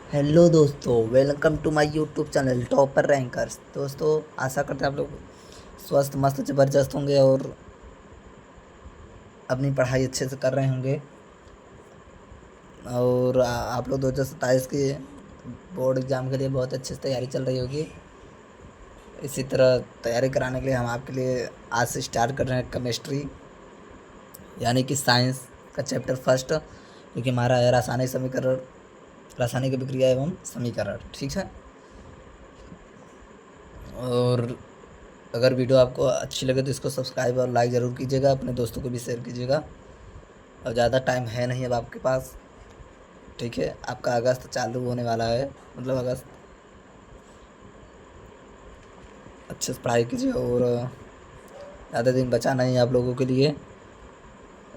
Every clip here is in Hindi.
हेलो दोस्तों, welcome to my YouTube channel Topper Rankers. दोस्तों, आशा करते हैं आप लोग स्वस्थ मस्त ज़बरदस्त होंगे और अपनी पढ़ाई अच्छे से कर रहे होंगे। और आप लोग 2027 के बोर्ड एग्ज़ाम के लिए बहुत अच्छे से तैयारी चल रही होगी। इसी तरह तैयारी कराने के लिए हम आपके लिए आज से स्टार्ट कर रहे हैं केमिस्ट्री, यानी कि साइंस का चैप्टर फर्स्ट, क्योंकि हमारा है रासायनिक समीकरण, रासायनिक अभिक्रिया एवं समीकरण। ठीक है। और अगर वीडियो आपको अच्छी लगे तो इसको सब्सक्राइब और लाइक ज़रूर कीजिएगा, अपने दोस्तों को भी शेयर कीजिएगा। और ज़्यादा टाइम है नहीं अब आपके पास। ठीक है, आपका अगस्त चालू होने वाला है, मतलब अगस्त। अच्छे से पढ़ाई कीजिए और ज़्यादा दिन बचा नहीं है आप लोगों के लिए।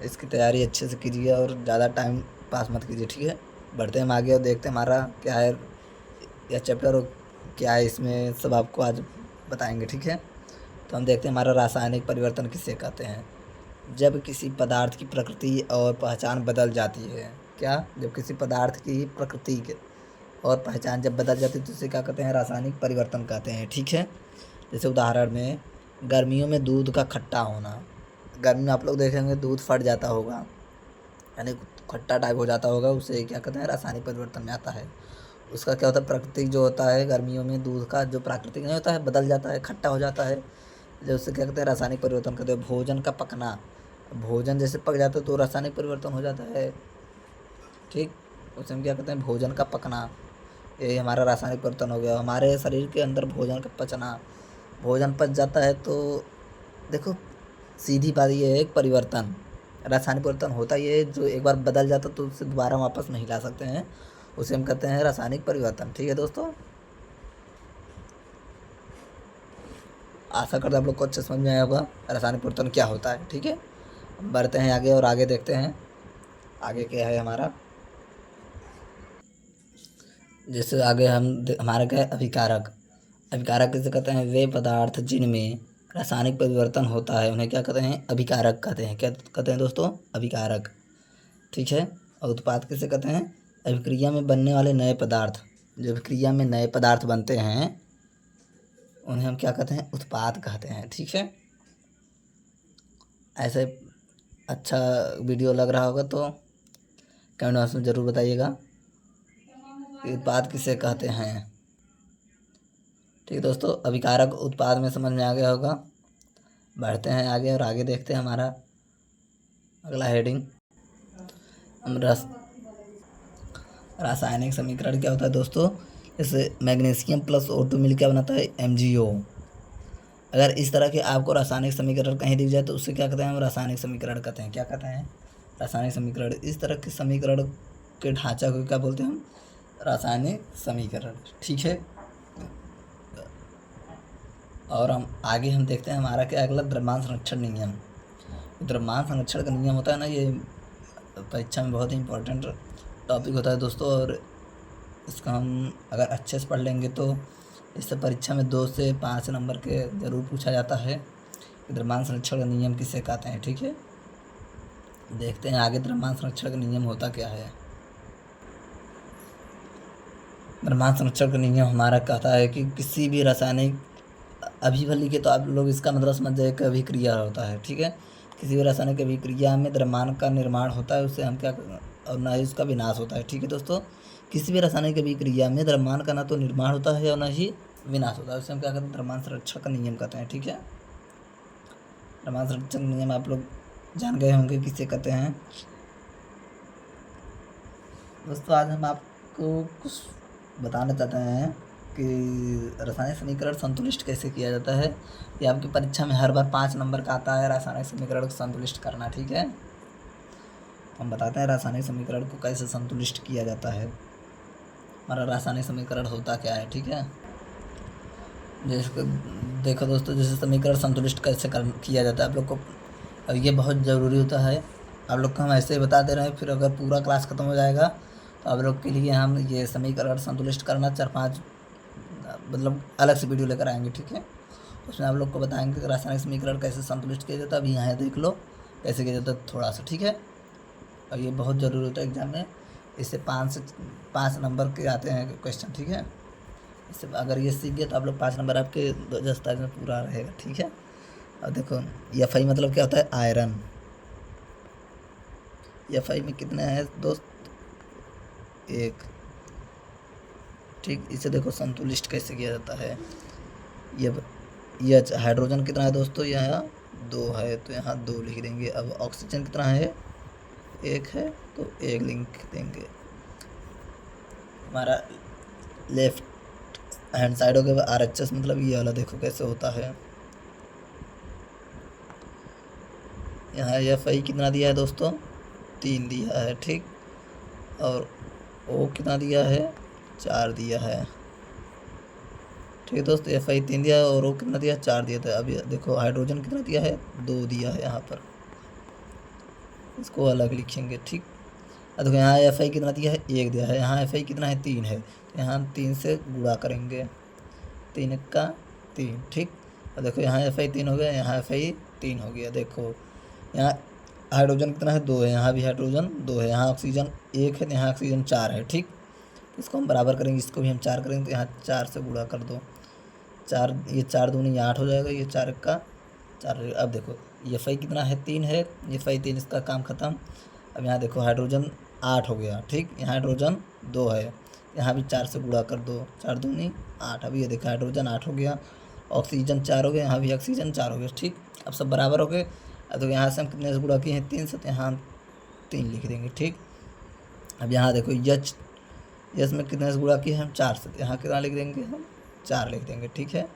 इसकी तैयारी अच्छे से कीजिए और ज़्यादा टाइम पास मत कीजिए। ठीक है, बढ़ते हैं हम आगे और देखते हैं हमारा क्या है यह चैप्टर और क्या है इसमें, सब आपको आज बताएंगे। ठीक है, तो हम देखते हैं हमारा रासायनिक परिवर्तन किसे कहते हैं। जब किसी पदार्थ की प्रकृति और पहचान बदल जाती है। क्या? जब किसी पदार्थ की प्रकृति और पहचान जब बदल जाती है तो उसे क्या कहते हैं? रासायनिक परिवर्तन कहते हैं। ठीक है, जैसे उदाहरण में गर्मियों में दूध का खट्टा होना। गर्मी में आप लोग देखेंगे दूध फट जाता होगा, यानी खट्टा टाइप हो जाता होगा, उसे क्या कहते हैं? रासायनिक परिवर्तन में आता है। उसका क्या होता है? प्राकृतिक जो होता है गर्मियों में दूध का जो प्राकृतिक नहीं होता है, बदल जाता है, खट्टा हो जाता है, जो उससे क्या कहते हैं? रासायनिक परिवर्तन कहते हैं। भोजन का पकना, भोजन जैसे पक जाता है तो रासायनिक परिवर्तन हो जाता है। ठीक, उसे हम क्या कहते हैं? भोजन का पकना। ये हमारा रासायनिक परिवर्तन हो गया। हमारे शरीर के अंदर भोजन का पचना, भोजन पच जाता है तो देखो, सीधी बात ये है, एक परिवर्तन, रासायनिक परिवर्तन होता ही है। जो एक बार बदल जाता तो उसे दोबारा वापस नहीं ला सकते हैं, उसे हम कहते हैं रासायनिक परिवर्तन। ठीक है दोस्तों, आशा करते हैं आप लोग को अच्छे समझ में आया होगा रासायनिक परिवर्तन क्या होता है। ठीक है, बढ़ते हैं आगे और आगे देखते हैं आगे क्या है हमारा। जैसे आगे हमारा क्या है? अभिकारक। अभिकारक किसे कहते हैं? वे पदार्थ जिनमें रासायनिक परिवर्तन होता है उन्हें क्या कहते हैं? अभिकारक कहते हैं। क्या कहते हैं दोस्तों? अभिकारक। ठीक है, और उत्पाद किसे कहते हैं? अभिक्रिया में बनने वाले नए पदार्थ। जो अभिक्रिया में नए पदार्थ बनते हैं उन्हें हम क्या कहते हैं? उत्पाद कहते हैं। ठीक है, ऐसे अच्छा वीडियो लग रहा होगा तो कमेंट बॉक्स में ज़रूर बताइएगा कि उत्पाद किसे कहते हैं। ठीक है दोस्तों, अभिकारक उत्पाद में समझ में आ गया होगा। बढ़ते हैं आगे और आगे देखते हैं हमारा अगला हेडिंग। हम रासायनिक समीकरण क्या होता है दोस्तों? जैसे मैग्नीशियम प्लस O2 मिल क्या बनाता है? MgO। अगर इस तरह के आपको रासायनिक समीकरण कहीं दिख जाए तो उससे क्या कहते हैं? हम रासायनिक समीकरण कहते हैं। क्या कहते हैं? रासायनिक समीकरण। इस तरह के समीकरण के ढांचा को क्या बोलते हैं हम? रासायनिक समीकरण। ठीक है, और हम देखते हैं हमारा क्या अगला? द्रव्यमान संरक्षण नियम। द्रव्यमान संरक्षण का नियम होता है ना, ये परीक्षा में बहुत ही इंपॉर्टेंट टॉपिक होता है दोस्तों। और इसका हम अगर अच्छे से पढ़ लेंगे तो इससे परीक्षा में 2 से 5 नंबर के ज़रूर पूछा जाता है कि द्रव्यमान संरक्षण का नियम किसे कहते हैं। ठीक है, देखते हैं आगे द्रव्यमान संरक्षण का नियम होता क्या है। द्रव्यमान संरक्षण का नियम हमारा कहता है कि किसी भी रासायनिक अभिवली के, तो आप लोग इसका मतलब समझ जाए कि अभिक्रिया होता है। ठीक है, किसी भी रासायनिक अभिक्रिया में द्रव्यमान का निर्माण होता है, उससे हम क्या, और ना ही उसका विनाश होता है। ठीक है दोस्तों, किसी भी रासायनिक अभिक्रिया में द्रव्यमान का ना तो निर्माण होता है और ना ही विनाश होता है, उससे हम क्या कहते हैं? द्रव्यमान संरक्षण का नियम कहते हैं। ठीक है, द्रव्यमान संरक्षण नियम आप लोग जान गए होंगे किसे कहते हैं। दोस्तों, आज हम आपको कुछ बताना चाहते हैं कि रासायनिक समीकरण संतुलित कैसे किया जाता है। ये आपकी परीक्षा में हर बार 5 नंबर का आता है, रासायनिक समीकरण को संतुलित करना। ठीक है, हम बताते हैं रासायनिक समीकरण को कैसे संतुलित किया जाता है। हमारा रासायनिक समीकरण होता क्या है? ठीक है, जैसे देखो दोस्तों, जैसे समीकरण संतुलित कैसे किया जाता है आप लोग को, और ये बहुत ज़रूरी होता है। आप लोग को हम ऐसे ही बता दे रहे हैं, फिर अगर पूरा क्लास ख़त्म हो जाएगा तो आप लोग के लिए हम ये समीकरण संतुलित करना 4-5 मतलब अलग से वीडियो लेकर आएंगे। ठीक है, उसमें आप लोग को बताएंगे कि रासायनिक समीकरण कैसे संतुलित किया जाता है। अभी यहाँ देख लो कैसे किया जाता है थोड़ा सा। ठीक है, और ये बहुत ज़रूरी होता है एग्जाम में, इससे 5 नंबर के आते हैं क्वेश्चन, ठीक है। इससे अगर ये सीख गए तो आप लोग 5 नंबर आपके दस्तावेज में पूरा रहेगा, ठीक है। अब देखो Fi मतलब क्या होता है, आयरन। Fi में कितने हैं दोस्त, 1, ठीक। इसे देखो संतुलित कैसे किया जाता है। ये हाइड्रोजन कितना है दोस्तों, यहाँ 2 है तो यहाँ 2 लिख देंगे। अब ऑक्सीजन कितना है, 1 है तो 1 लिख देंगे। हमारा लेफ्ट हैंड साइड हो गया RHS, मतलब ये वाला देखो कैसे होता है। यहाँ Fi कितना दिया है दोस्तों, 3 दिया है, ठीक। और O कितना दिया है, 4 दिया है, ठीक है दोस्तों। Fi 3 दिया है और O कितना दिया, 4 दिया था। अभी देखो हाइड्रोजन कितना दिया है, 2 दिया है यहाँ पर, इसको अलग लिखेंगे, ठीक। अब देखो यहाँ Fi कितना दिया है, 1 दिया है। यहाँ Fi कितना है, 3 है, तो यहाँ हम 3 से गुणा करेंगे, 3 का 3, ठीक। और देखो यहाँ Fi 3 हो गया, यहाँ Fi 3 हो गया। देखो यहाँ हाइड्रोजन कितना है, 2 है, यहाँ भी हाइड्रोजन 2 है, यहाँ ऑक्सीजन 1 है, यहाँ ऑक्सीजन 4 है, ठीक। इसको हम बराबर करेंगे, इसको भी हम 4 करेंगे, तो यहाँ 4 से गुणा कर दो, 4, ये 4 दूनी 8 हो जाएगा, ये 4 का 4। अब देखो Fi कितना है, 3 है, Fi 3, इसका काम ख़त्म। अब यहाँ देखो हाइड्रोजन 8 हो गया, ठीक। यहाँ हाइड्रोजन 2 है, यहाँ भी 4 से गुणा कर दो, 4 दूनी 8। अभी ये देखो हाइड्रोजन 8 हो गया, ऑक्सीजन 4 हो गया, यहाँ भी ऑक्सीजन 4 हो गया, ठीक। अब सब बराबर हो गए। अब तो यहाँ से हम कितने से गुणा किए हैं, 3 से, तो यहाँ हम 3 लिख देंगे, ठीक। अब यहाँ देखो यस में कितने से गुणा किए हम, 4 से, तो यहाँ कितना लिख देंगे हम, 4 लिख देंगे, ठीक है।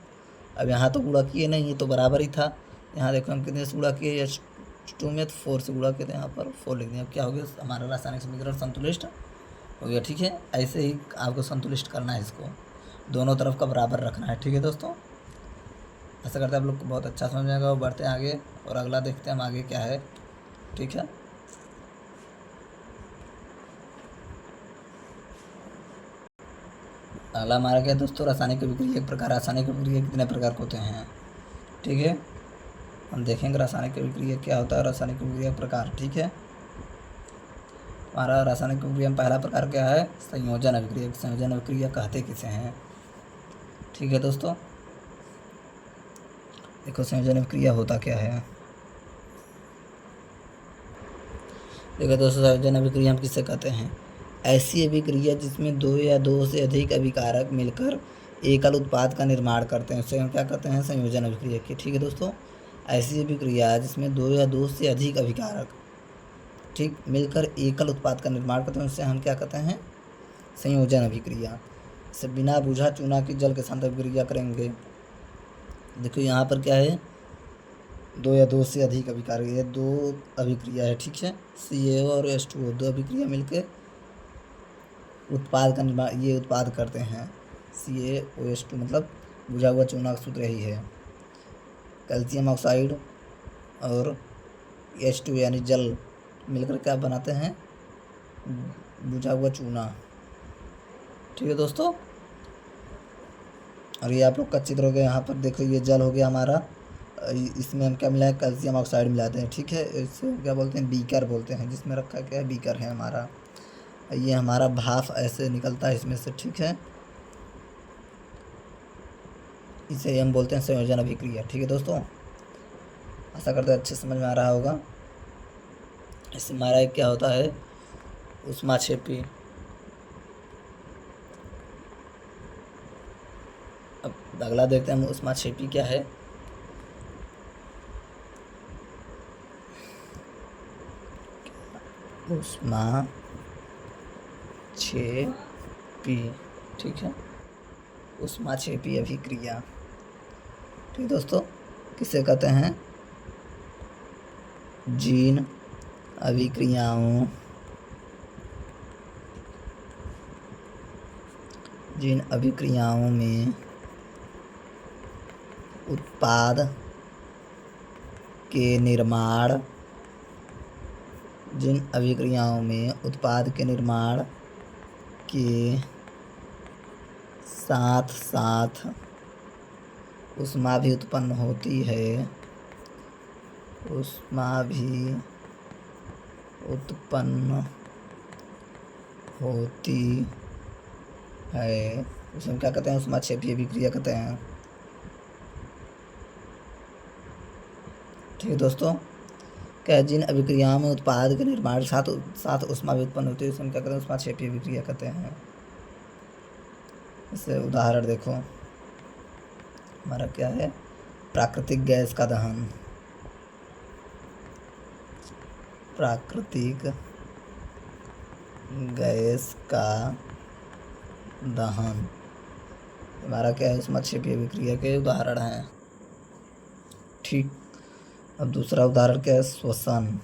अब यहाँ तो गुणा किए नहीं, ये तो बराबर ही था। यहाँ देखो हम कितने से गुणा किए, H2 में, तो 4 से गुणा किए, तो यहाँ पर 4 लिख देंगे। अब क्या हो गया, हमारा रासायनिक समीकरण संतुलित हो गया, ठीक है। ऐसे ही आपको संतुलित करना है, इसको दोनों तरफ का बराबर रखना है, ठीक है दोस्तों। ऐसा करते हैं आप लोग को बहुत अच्छा समझ आएगा। और बढ़ते हैं आगे और अगला देखते हैं हम आगे क्या है, ठीक है। अगला हमारा क्या है दोस्तों, रासायनिक अभिक्रिया के प्रकार। रासायनिक अभिक्रिया कितने प्रकार के होते हैं, ठीक है। हम देखेंगे रासायनिक अभिक्रिया क्या होता है, रासायनिक अभिक्रिया प्रकार, ठीक है। हमारा रासायनिक अभिक्रिया में पहला प्रकार क्या है, संयोजन अभिक्रिया। संयोजन अभिक्रिया कहते किसे हैं, ठीक है दोस्तों। देखो संयोजन अभिक्रिया होता क्या है, देखो दोस्तों संयोजन अभिक्रिया हम किससे कहते हैं, ऐसी अभिक्रिया जिसमें 2 या 2 से अधिक अभिकारक मिलकर एकल उत्पाद का निर्माण करते हैं, उसे हम क्या कहते हैं, संयोजन अभिक्रिया की, ठीक है दोस्तों। ऐसी अभिक्रिया जिसमें 2 या 2 से अधिक अभिकारक, ठीक, मिलकर एकल उत्पाद का निर्माण करते हैं, उससे हम क्या कहते हैं, संयोजन अभिक्रिया। इसे बिना बुझा चूना की जल के साथ अभिक्रिया करेंगे। देखो यहाँ पर क्या है, 2 या 2 से अधिक अभिकारक, ये 2 अभिक्रिया है, ठीक है। CaO और H2O 2 अभिक्रिया मिलकर उत्पाद का निर्माण, ये उत्पाद करते हैं। CaOH2 मतलब बुझा हुआ चूना का सूत्र यही है। कैल्शियम ऑक्साइड और H2 यानी जल मिलकर क्या बनाते हैं, बुझा हुआ चूना, ठीक है दोस्तों। और ये आप लोग का चित्र हो गया, यहाँ पर देखो ये जल हो गया हमारा, इसमें हम क्या मिलाए, कैल्शियम ऑक्साइड मिलाते हैं, ठीक है। इसे क्या बोलते हैं, बीकर बोलते हैं, जिसमें रखा क्या है, बीकर है हमारा। ये हमारा भाप ऐसे निकलता है इसमें से, ठीक है। इसे हम बोलते हैं संयोजन अभिक्रिया, ठीक है दोस्तों। आशा करते हैं अच्छे समझ में आ रहा होगा। इससे हमारा एक क्या होता है, ऊष्माक्षेपी। अब अगला देखते हैं हम ऊष्माक्षेपी क्या है। ऊष्माक्षेपी, ठीक है, ऊष्माक्षेपी अभिक्रिया, ठीक दोस्तों। किसे कहते हैं, जिन अभिक्रियाओं में उत्पाद के निर्माण, जिन अभिक्रियाओं में उत्पाद के निर्माण के साथ साथ ऊष्मा भी उत्पन्न होती है, ऊष्मा भी उत्पन्न होती है उसमें क्या कहते हैं, ऊष्माक्षेपीय अभिक्रिया कहते हैं। ठीक है दोस्तों, क्या जिन अभिक्रियाओं में उत्पाद के निर्माण के साथ साथ ऊष्मा भी उत्पन्न होती है उसमें क्या कहते हैं, ऊष्माक्षेपीय अभिक्रिया कहते हैं। इससे उदाहरण देखो, हमारा क्या है, प्राकृतिक गैस का दहन, प्राकृतिक गैस का दहन हमारा क्या है, ऊष्माक्षेपीय अभिक्रिया के उदाहरण हैं। ठीक, अब दूसरा उदाहरण क्या है, श्वसन।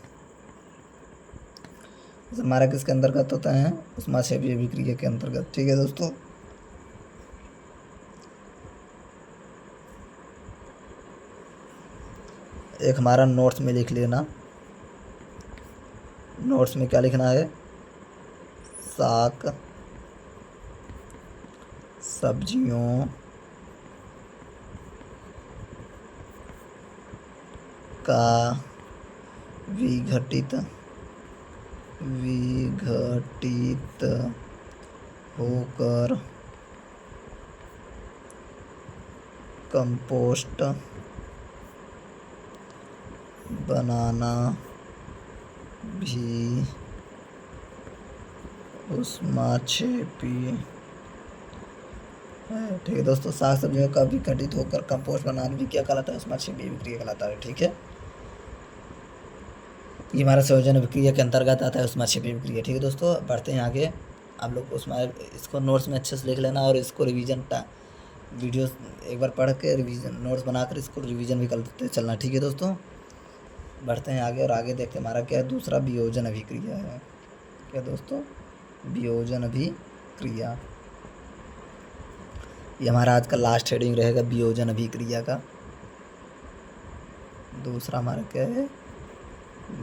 हमारा किसके अंतर्गत होता है, ऊष्माक्षेपीय अभिक्रिया के अंतर्गत। ठीक है दोस्तों, एक हमारा नोट्स में लिख लेना, नोट्स में क्या लिखना है, शाक सब्जियों का विघटित होकर कंपोस्ट बनाना भी ऊष्माक्षेपी है। ठीक है दोस्तों, साग सब्जियों का विघटित होकर कंपोस्ट बनाना भी क्या कहलाता है, ऊष्माक्षेपीय अभिक्रिया कहलाता है। ठीक है, ये हमारा संयोजन अभिक्रिया के अंतर्गत आता है, ऊष्माक्षेपीय अभिक्रिया। ठीक है दोस्तों, बढ़ते हैं आगे। आप लोग उसमें इसको नोट्स में अच्छे से लिख लेना और इसको रिवीजन वीडियो एक बार पढ़ के रिवीजन नोट्स बनाकर इसको रिवीजन भी करते चलना। ठीक है दोस्तों, बढ़ते हैं आगे और आगे देखते हैं हमारा क्या है, दूसरा वियोजन अभिक्रिया है। क्या दोस्तों, वियोजन अभिक्रिया, ये हमारा आज का लास्ट हेडिंग रहेगा वियोजन अभिक्रिया का। दूसरा हमारा क्या है,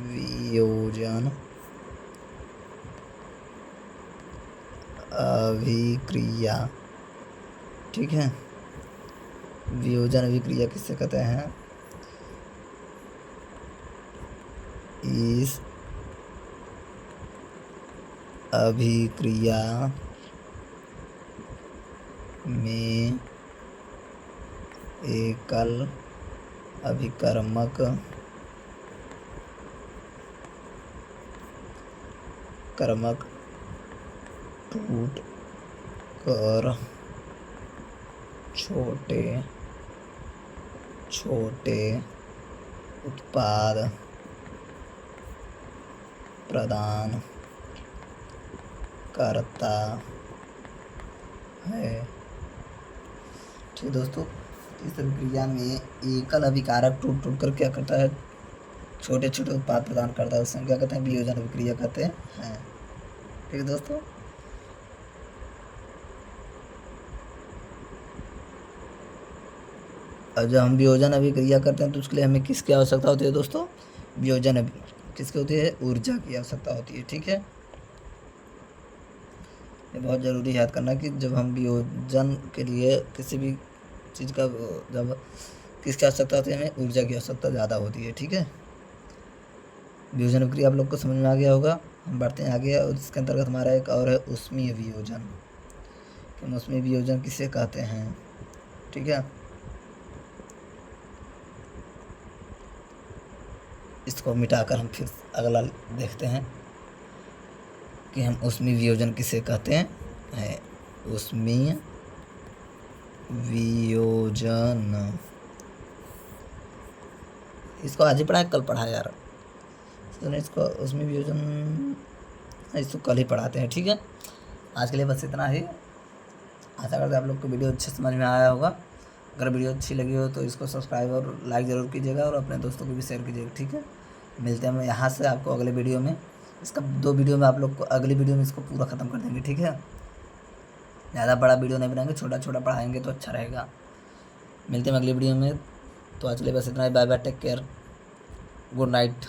वियोजन अभिक्रिया। ठीक है, वियोजन अभिक्रिया किससे कहते हैं, इस अभिक्रिया में एकल अभिकर्मक टूट कर छोटे उत्पाद प्रदान करता है। ठीक दोस्तों, इस अभिक्रिया में एकल अभिकारक टूट कर क्या करता है, छोटे छोटे उत्पाद प्रदान करता है, उसमें क्या कहते हैं, वियोजन अभिक्रिया कहते हैं। ठीक है दोस्तों, और जब हम वियोजन अभिक्रिया करते हैं तो उसके लिए हमें किसकी आवश्यकता होती है दोस्तों, वियोजन किसकी होती है, ऊर्जा की आवश्यकता होती है। ठीक है, ये बहुत ज़रूरी याद करना कि जब हम वियोजन के लिए किसी भी चीज़ का जब किसकी आवश्यकता होती है, हमें ऊर्जा की आवश्यकता ज़्यादा होती है। ठीक है, वियोजन अभिक्रिया आप लोग को समझ में आ गया होगा। हम बढ़ते हैं आगे और इसके अंतर्गत हमारा एक और है ऊष्मीय वियोजन। कि ऊष्मीय वियोजन किसे कहते हैं। ठीक है, इसको मिटाकर हम फिर अगला देखते हैं कि हम ऊष्मीय वियोजन किसे कहते हैं। ऊष्मीय वियोजन, इसको आज ही पढ़ा कल पढ़ा यार, तो इसको ऊष्मीय वियोजन इसको कल ही पढ़ाते हैं। ठीक है, आज के लिए बस इतना ही। आशा करते हैं आप लोग को वीडियो अच्छे समझ में आया होगा। अगर वीडियो अच्छी लगी हो तो इसको सब्सक्राइब और लाइक ज़रूर कीजिएगा और अपने दोस्तों को भी शेयर कीजिएगा। ठीक है, मिलते हैं हम यहाँ से आपको अगले वीडियो में। इसका 2 वीडियो में आप लोग को अगली वीडियो में इसको पूरा ख़त्म कर देंगे। ठीक है, ज़्यादा बड़ा वीडियो नहीं बनाएंगे, छोटा छोटा पढ़ाएंगे तो अच्छा रहेगा। मिलते हैं अगली वीडियो में, तो आज के लिए बस इतना ही। Bye bye, take care, good night.